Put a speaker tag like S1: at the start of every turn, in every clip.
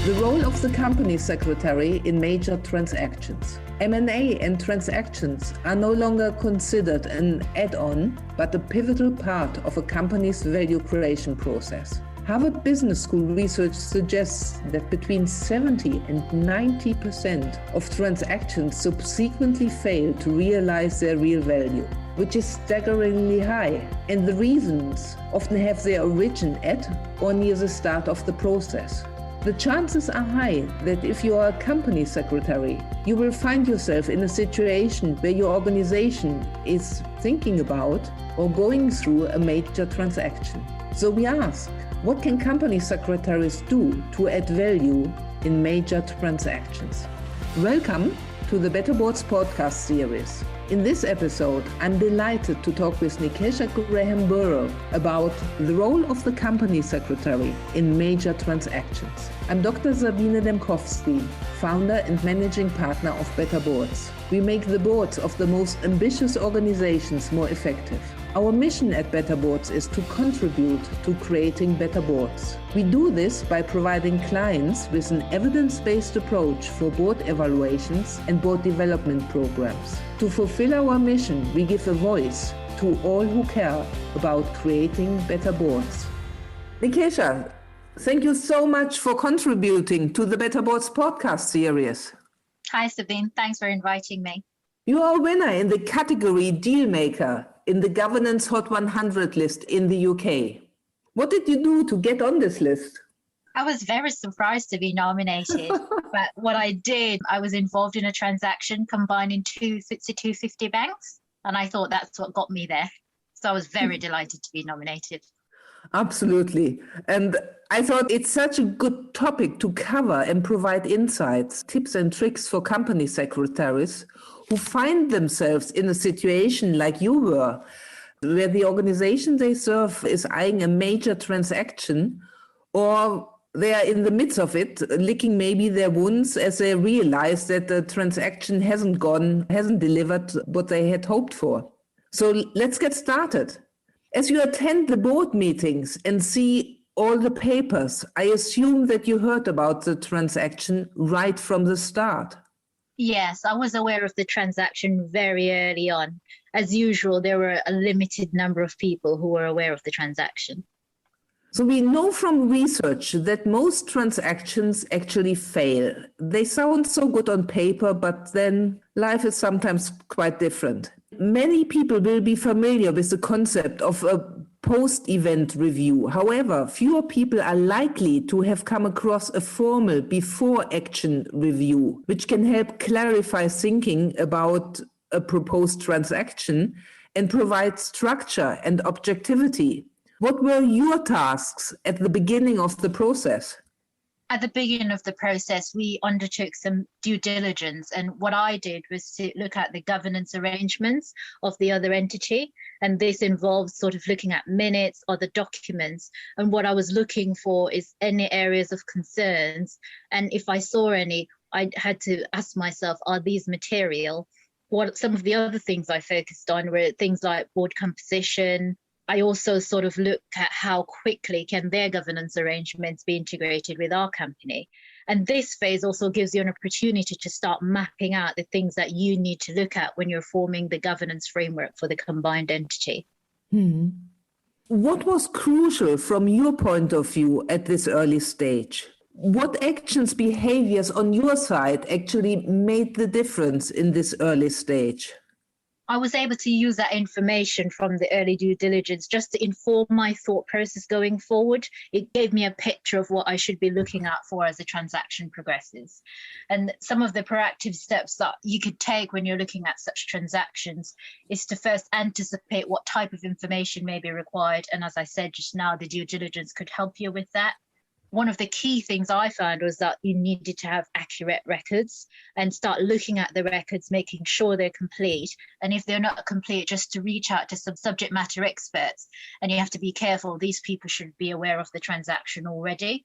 S1: The role of the company secretary in major transactions. M&A and transactions are no longer considered an add-on, but a pivotal part of a company's value creation process. Harvard Business School research suggests that between 70 and 90% of transactions subsequently fail to realize their real value, which is staggeringly high, and the reasons often have their origin at or near the start of the process. The chances are high that if you are a company secretary, you will find yourself in a situation where your organization is thinking about or going through a major transaction. So we ask, what can company secretaries do to add value in major transactions? Welcome to the Better Boards podcast series. In this episode, I'm delighted to talk with Nickesha Graham-Burrell about the role of the company secretary in major transactions. I'm Dr. Sabine Dembkowski, founder and managing partner of Better Boards. We make the boards of the most ambitious organizations more effective. Our mission at Better Boards is to contribute to creating better boards. We do this by providing clients with an evidence-based approach for board evaluations and board development programs. To fulfill our mission, we give a voice to all who care about creating better boards. Nickesha, thank you so much for contributing to the Better Boards podcast series.
S2: Hi, Sabine. Thanks for inviting me.
S1: You are a winner in the category Dealmaker in the Governance Hot 100 list in the UK. What did you do to get on this list?
S2: I was very surprised to be nominated, but what I did, I was involved in a transaction combining two FTSE 250 banks, and I thought that's what got me there. So I was very delighted to be nominated.
S1: Absolutely. And I thought it's such a good topic to cover and provide insights, tips and tricks for company secretaries who find themselves in a situation like you were, where the organization they serve is eyeing a major transaction, or they are in the midst of it, licking maybe their wounds as they realize that the transaction hasn't delivered what they had hoped for. So let's get started. As you attend the board meetings and see all the papers, I assume that you heard about the transaction right from the start.
S2: Yes, I was aware of the transaction very early on. As usual, there were a limited number of people who were aware of the transaction.
S1: So we know from research that most transactions actually fail. They sound so good on paper, but then life is sometimes quite different. Many people will be familiar with the concept of a post-event review. However, fewer people are likely to have come across a formal before-action review, which can help clarify thinking about a proposed transaction and provide structure and objectivity. What were your tasks at the beginning of the process?
S2: At the beginning of the process, we undertook some due diligence, and what I did was to look at the governance arrangements of the other entity, and this involves sort of looking at minutes or the documents, and what I was looking for is any areas of concerns, and if I saw any, I had to ask myself, are these material? What some of the other things I focused on were things like board composition. I also sort of looked at how quickly can their governance arrangements be integrated with our company. And this phase also gives you an opportunity to start mapping out the things that you need to look at when you're forming the governance framework for the combined entity.
S1: What was crucial from your point of view at this early stage? What actions, behaviors on your side actually made the difference in this early stage?
S2: I was able to use that information from the early due diligence just to inform my thought process going forward. It gave me a picture of what I should be looking out for as the transaction progresses. And some of the proactive steps that you could take when you're looking at such transactions is to first anticipate what type of information may be required. And as I said just now, the due diligence could help you with that. One of the key things I found was that you needed to have accurate records and start looking at the records, making sure they're complete. And if they're not complete, just to reach out to some subject matter experts. And you have to be careful. These people should be aware of the transaction already.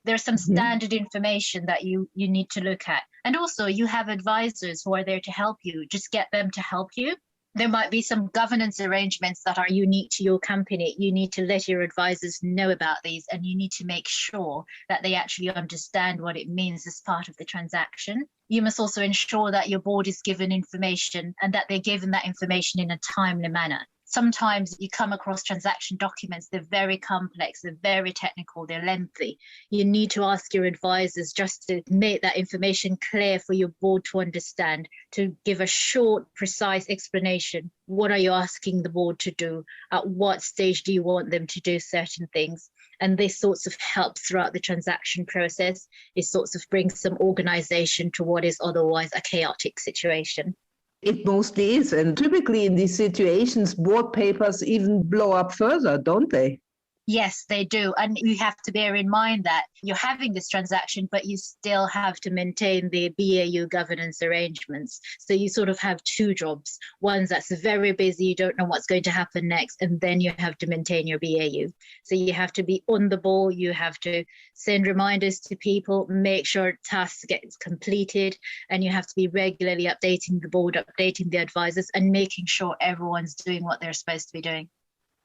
S2: There's some standard information that you need to look at. And also you have advisors who are there to help you. Just get them to help you. There might be some governance arrangements that are unique to your company. You need to let your advisors know about these, and you need to make sure that they actually understand what it means as part of the transaction. You must also ensure that your board is given information and that they're given that information in a timely manner. Sometimes you come across transaction documents, they're very complex, they're very technical, they're lengthy. You need to ask your advisors just to make that information clear for your board to understand, to give a short, precise explanation. What are you asking the board to do? At what stage do you want them to do certain things? And this sorts of help throughout the transaction process. It sorts of brings some organization to what is otherwise a chaotic situation.
S1: It mostly is. And typically in these situations, board papers even blow up further, don't they?
S2: Yes, they do. And you have to bear in mind that you're having this transaction, but you still have to maintain the BAU governance arrangements. So you sort of have two jobs. One that's very busy, you don't know what's going to happen next, and then you have to maintain your BAU. So you have to be on the ball, you have to send reminders to people, make sure tasks get completed, and you have to be regularly updating the board, updating the advisors, and making sure everyone's doing what they're supposed to be doing.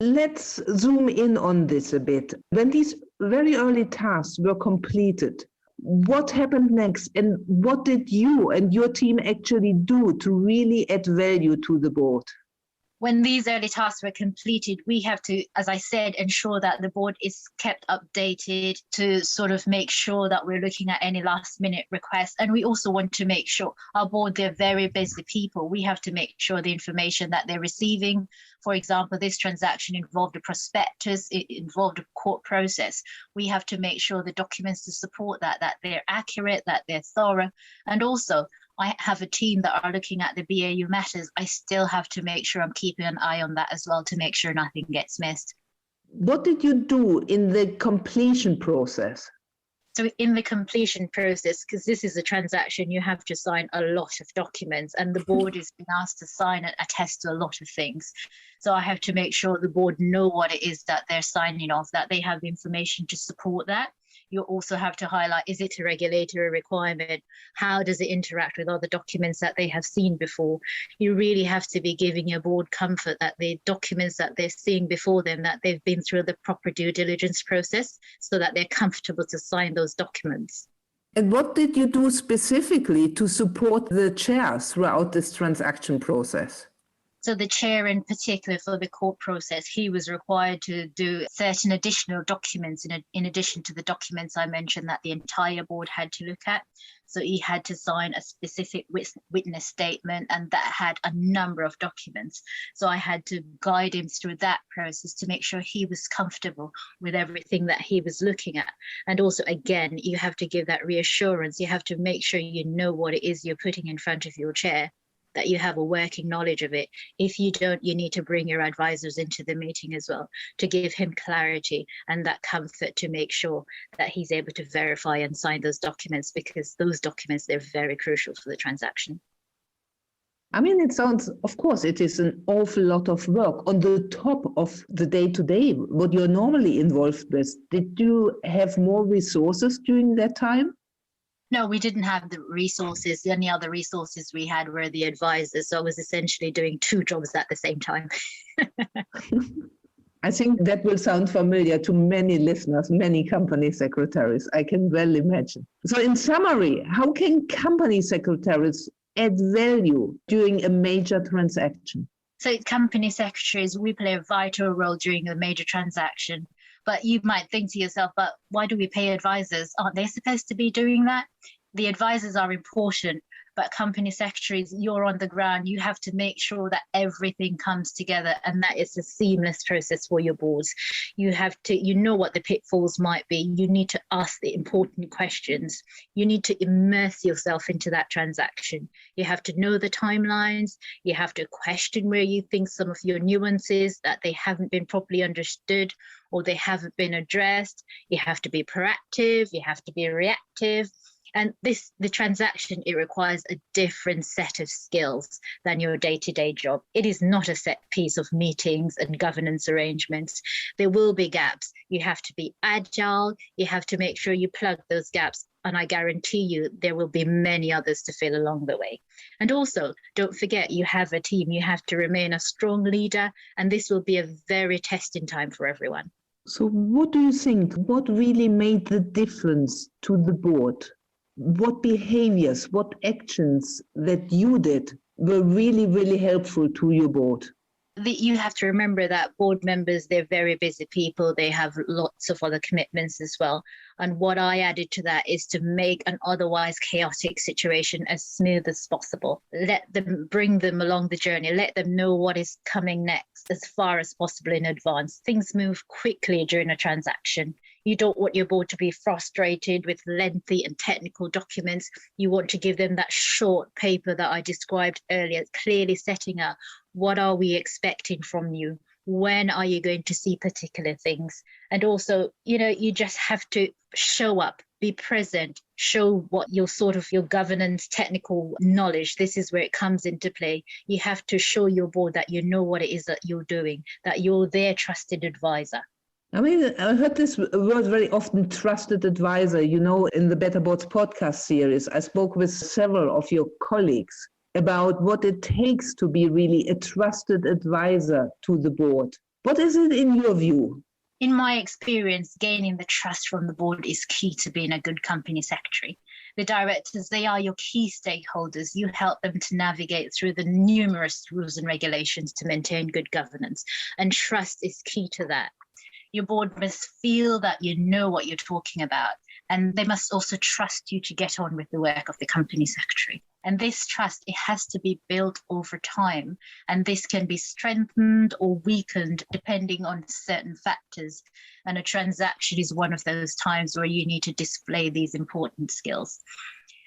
S1: Let's zoom in on this a bit. When these very early tasks were completed, what happened next, and what did you and your team actually do to really add value to the board?
S2: When these early tasks were completed, we have to, as I said, ensure that the board is kept updated to sort of make sure that we're looking at any last minute requests. And we also want to make sure our board, they're very busy people. We have to make sure the information that they're receiving, for example, this transaction involved a prospectus, it involved a court process. We have to make sure the documents to support that they're accurate, that they're thorough. And also, I have a team that are looking at the BAU matters. I still have to make sure I'm keeping an eye on that as well to make sure nothing gets missed.
S1: What did you do in the completion process?
S2: So in the completion process, because this is a transaction, you have to sign a lot of documents, and the board is being asked to sign and attest to a lot of things. So I have to make sure the board know what it is that they're signing off, that they have the information to support that. You also have to highlight, is it a regulatory requirement? How does it interact with other documents that they have seen before? You really have to be giving your board comfort that the documents that they're seeing before them, that they've been through the proper due diligence process so that they're comfortable to sign those documents.
S1: And what did you do specifically to support the chair throughout this transaction process?
S2: So the chair in particular for the court process, he was required to do certain additional documents in addition to the documents I mentioned that the entire board had to look at. So he had to sign a specific witness statement, and that had a number of documents. So I had to guide him through that process to make sure he was comfortable with everything that he was looking at. And also, again, you have to give that reassurance. You have to make sure you know what it is you're putting in front of your chair, that you have a working knowledge of it. If you don't, you need to bring your advisors into the meeting as well to give him clarity and that comfort to make sure that he's able to verify and sign those documents, because those documents, they're very crucial for the transaction.
S1: I mean, it sounds, of course, it is an awful lot of work on the top of the day-to-day, what you're normally involved with. Did you have more resources during that time?
S2: No, we didn't have the resources. The only other resources we had were the advisors. So I was essentially doing two jobs at the same time.
S1: I think that will sound familiar to many listeners, many company secretaries. I can well imagine. So in summary, how can company secretaries add value during a major transaction?
S2: So company secretaries, we play a vital role during a major transaction. But you might think to yourself, but why do we pay advisors? Aren't they supposed to be doing that? The advisors are important, but company secretaries, you're on the ground. You have to make sure that everything comes together and that it's a seamless process for your boards. You have to, you know what the pitfalls might be. You need to ask the important questions. You need to immerse yourself into that transaction. You have to know the timelines. You have to question where you think some of your nuances that they haven't been properly understood or they haven't been addressed. You have to be proactive. You have to be reactive. And the transaction, it requires a different set of skills than your day-to-day job. It is not a set piece of meetings and governance arrangements. There will be gaps. You have to be agile. You have to make sure you plug those gaps. And I guarantee you there will be many others to fill along the way. And also, don't forget, you have a team. You have to remain a strong leader. And this will be a very testing time for everyone.
S1: So what do you think? What really made the difference to the board? What behaviors, what actions that you did were really, really helpful to your board?
S2: You have to remember that board members, they're very busy people. They have lots of other commitments as well. And what I added to that is to make an otherwise chaotic situation as smooth as possible. Bring them along the journey. Let them know what is coming next as far as possible in advance. Things move quickly during a transaction. You don't want your board to be frustrated with lengthy and technical documents. You want to give them that short paper that I described earlier, clearly setting out what are we expecting from you? When are you going to see particular things? And also, you just have to show up, be present, show what your governance technical knowledge. This is where it comes into play. You have to show your board that you know what it is that you're doing, that you're their trusted advisor.
S1: I mean, I heard this word very often, trusted advisor. In the Better Boards podcast series, I spoke with several of your colleagues about what it takes to be really a trusted advisor to the board. What is it in your view?
S2: In my experience, gaining the trust from the board is key to being a good company secretary. The directors, they are your key stakeholders. You help them to navigate through the numerous rules and regulations to maintain good governance. And trust is key to that. Your board must feel that you know what you're talking about, and they must also trust you to get on with the work of the company secretary. And this trust, it has to be built over time, and this can be strengthened or weakened depending on certain factors. And a transaction is one of those times where you need to display these important skills.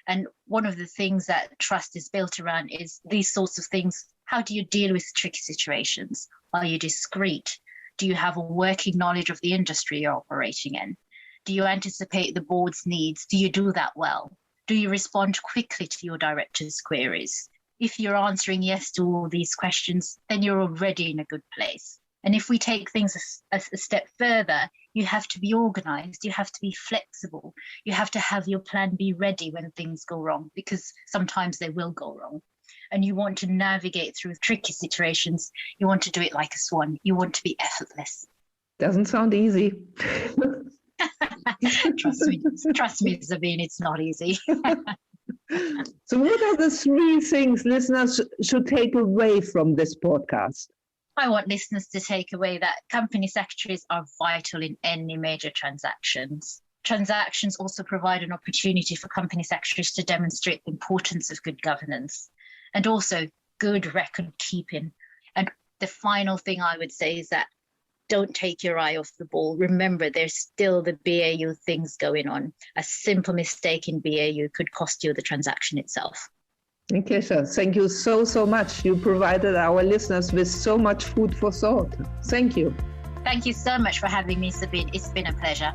S2: And one of the things that trust is built around is these sorts of things. How do you deal with tricky situations? Are you discreet? Do you have a working knowledge of the industry you're operating in? Do you anticipate the board's needs? Do you do that well? Do you respond quickly to your director's queries? If you're answering yes to all these questions, then you're already in a good place. And if we take things a step further, you have to be organized, you have to be flexible, you have to have your plan B ready when things go wrong, because sometimes they will go wrong. And you want to navigate through tricky situations. You want to do it like a swan. You want to be effortless.
S1: Doesn't sound easy.
S2: Trust me, Sabine, it's not easy.
S1: So what are the 3 things listeners should take away from this podcast?
S2: I want listeners to take away that company secretaries are vital in any major transactions. Transactions also provide an opportunity for company secretaries to demonstrate the importance of good governance and also good record keeping. And the final thing I would say is that don't take your eye off the ball. Remember, there's still the BAU things going on. A simple mistake in BAU could cost you the transaction itself.
S1: Nickesha, thank you so much. You provided our listeners with so much food for thought. Thank you.
S2: Thank you so much for having me, Sabine. It's been a pleasure.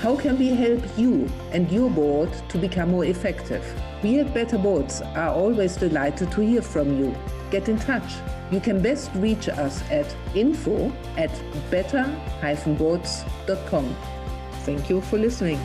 S1: How can we help you and your board to become more effective? We at Better Boards are always delighted to hear from you. Get in touch. You can best reach us at info@better-boards.com. Thank you for listening.